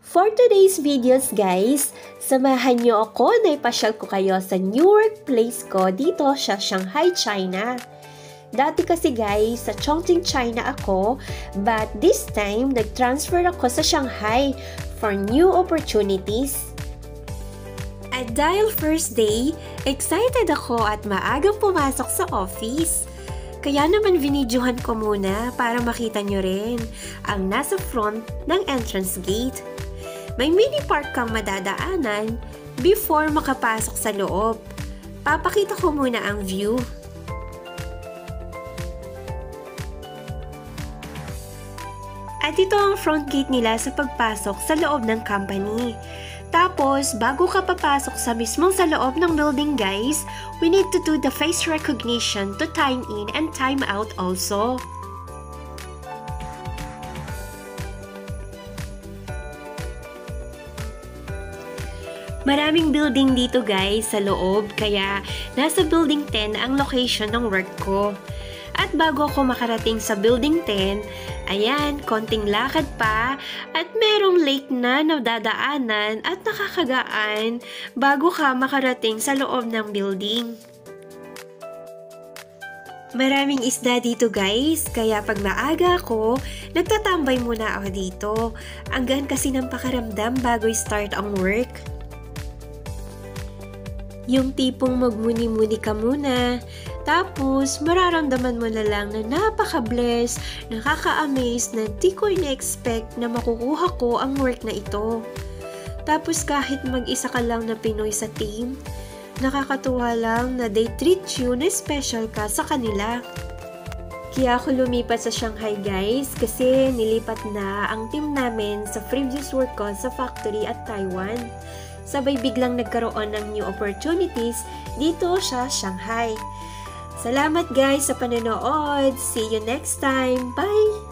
For today's videos guys, samahan niyo ako na ipasyal ko kayo sa new workplace ko dito sa Shanghai, China. Dati kasi guys, sa Chongqing, China ako, but this time, nag-transfer ako sa Shanghai for new opportunities. At dahil first day, excited ako at maagang pumasok sa office. Kaya naman vinidyohan ko muna para makita nyo rin ang nasa front ng entrance gate. May mini park kang madadaanan before makapasok sa loob. Papakita ko muna ang view. At ito ang front gate nila sa pagpasok sa loob ng company. Tapos, bago ka papasok sa mismong sa loob ng building guys, we need to do the face recognition to time in and time out also. Maraming building dito guys sa loob, kaya nasa building 10 ang location ng work ko. At bago ako makarating sa building 10, ayan, konting lakad pa at merong lake na nadadaanan at nakakagaan bago ka makarating sa loob ng building. Maraming isda dito guys, kaya pag maaga ako, nagtatambay muna ako dito. Ang gaan kasi ng pakaramdam bago start ang work. Yung tipong magmuni-muni ka muna, tapos mararamdaman mo na lang na napaka-bless, nakaka-amaze na di ko ina-expect na makukuha ko ang work na ito. Tapos kahit mag-isa ka lang na Pinoy sa team, nakakatuwa lang na they treat you na special ka sa kanila. Kaya ako lumipat sa Shanghai guys kasi nilipat na ang team namin sa previous work ko sa factory at Taiwan. Sabay biglang nagkaroon ng new opportunities dito sa Shanghai. Salamat guys sa panonood. See you next time. Bye!